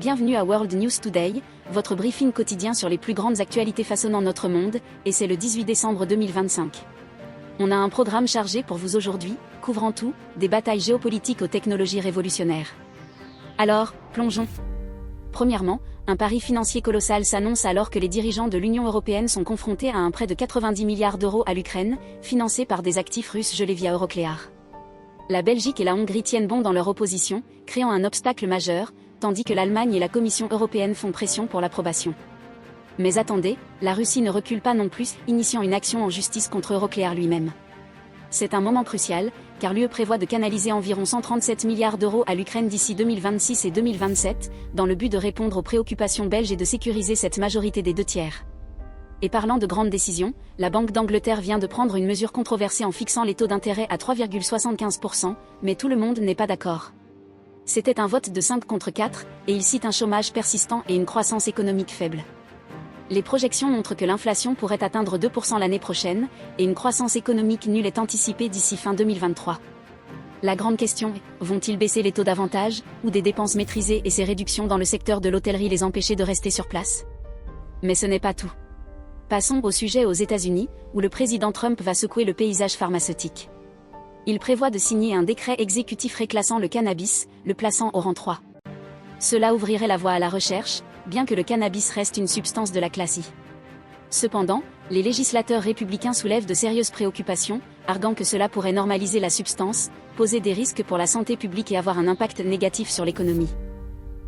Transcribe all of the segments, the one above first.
Bienvenue à World News Today, votre briefing quotidien sur les plus grandes actualités façonnant notre monde, et c'est le 18 décembre 2025. On a un programme chargé pour vous aujourd'hui, couvrant tout, des batailles géopolitiques aux technologies révolutionnaires. Alors, plongeons. Premièrement, un pari financier colossal s'annonce alors que les dirigeants de l'Union européenne sont confrontés à un prêt de 90 milliards d'euros à l'Ukraine, financé par des actifs russes gelés via Euroclear. La Belgique et la Hongrie tiennent bon dans leur opposition, créant un obstacle majeur, tandis que l'Allemagne et la Commission européenne font pression pour l'approbation. Mais attendez, la Russie ne recule pas non plus, initiant une action en justice contre Euroclear lui-même. C'est un moment crucial, car l'UE prévoit de canaliser environ 137 milliards d'euros à l'Ukraine d'ici 2026 et 2027, dans le but de répondre aux préoccupations belges et de sécuriser cette majorité des 2/3. Et parlant de grandes décisions, la Banque d'Angleterre vient de prendre une mesure controversée en fixant les taux d'intérêt à 3,75%, mais tout le monde n'est pas d'accord. C'était un vote de 5 contre 4, et il cite un chômage persistant et une croissance économique faible. Les projections montrent que l'inflation pourrait atteindre 2% l'année prochaine, et une croissance économique nulle est anticipée d'ici fin 2023. La grande question est, vont-ils baisser les taux davantage, ou des dépenses maîtrisées et ces réductions dans le secteur de l'hôtellerie les empêcher de rester sur place? Mais ce n'est pas tout. Passons au sujet aux États-Unis, où le président Trump va secouer le paysage pharmaceutique. Il prévoit de signer un décret exécutif réclassant le cannabis, le plaçant au rang 3. Cela ouvrirait la voie à la recherche, bien que le cannabis reste une substance de la classe I. Cependant, les législateurs républicains soulèvent de sérieuses préoccupations, arguant que cela pourrait normaliser la substance, poser des risques pour la santé publique et avoir un impact négatif sur l'économie.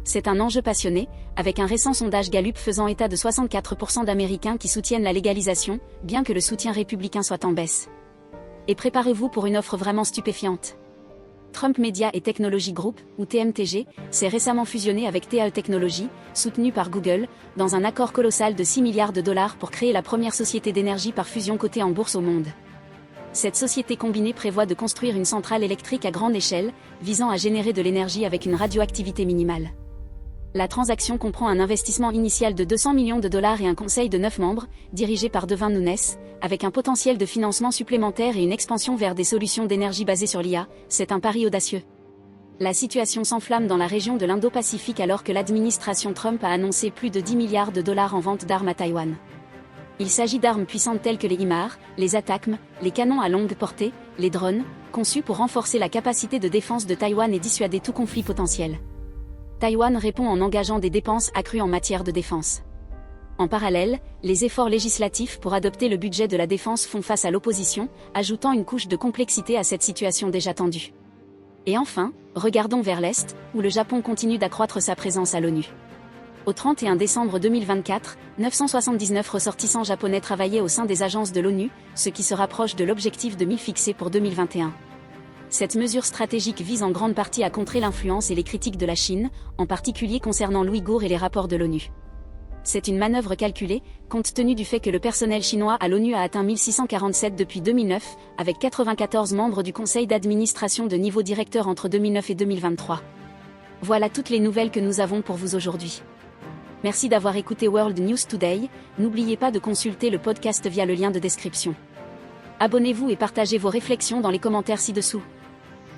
C'est un enjeu passionné, avec un récent sondage Gallup faisant état de 64% d'Américains qui soutiennent la légalisation, bien que le soutien républicain soit en baisse. Et préparez-vous pour une offre vraiment stupéfiante. Trump Media et Technology Group, ou TMTG, s'est récemment fusionné avec TAE Technologies, soutenu par Google, dans un accord colossal de 6 milliards de dollars pour créer la première société d'énergie par fusion cotée en bourse au monde. Cette société combinée prévoit de construire une centrale électrique à grande échelle, visant à générer de l'énergie avec une radioactivité minimale. La transaction comprend un investissement initial de 200 millions de dollars et un conseil de 9 membres, dirigé par Devin Nunes, avec un potentiel de financement supplémentaire et une expansion vers des solutions d'énergie basées sur l'IA. C'est un pari audacieux. La situation s'enflamme dans la région de l'Indo-Pacifique alors que l'administration Trump a annoncé plus de 10 milliards de dollars en vente d'armes à Taïwan. Il s'agit d'armes puissantes telles que les HIMARS, les ATACMS, les canons à longue portée, les drones, conçus pour renforcer la capacité de défense de Taïwan et dissuader tout conflit potentiel. Taïwan répond en engageant des dépenses accrues en matière de défense. En parallèle, les efforts législatifs pour adopter le budget de la défense font face à l'opposition, ajoutant une couche de complexité à cette situation déjà tendue. Et enfin, regardons vers l'Est, où le Japon continue d'accroître sa présence à l'ONU. Au 31 décembre 2024, 979 ressortissants japonais travaillaient au sein des agences de l'ONU, ce qui se rapproche de l'objectif de 1000 fixé pour 2021. Cette mesure stratégique vise en grande partie à contrer l'influence et les critiques de la Chine, en particulier concernant l'Ouïghour et les rapports de l'ONU. C'est une manœuvre calculée, compte tenu du fait que le personnel chinois à l'ONU a atteint 1647 depuis 2009, avec 94 membres du conseil d'administration de niveau directeur entre 2009 et 2023. Voilà toutes les nouvelles que nous avons pour vous aujourd'hui. Merci d'avoir écouté World News Today, n'oubliez pas de consulter le podcast via le lien de description. Abonnez-vous et partagez vos réflexions dans les commentaires ci-dessous.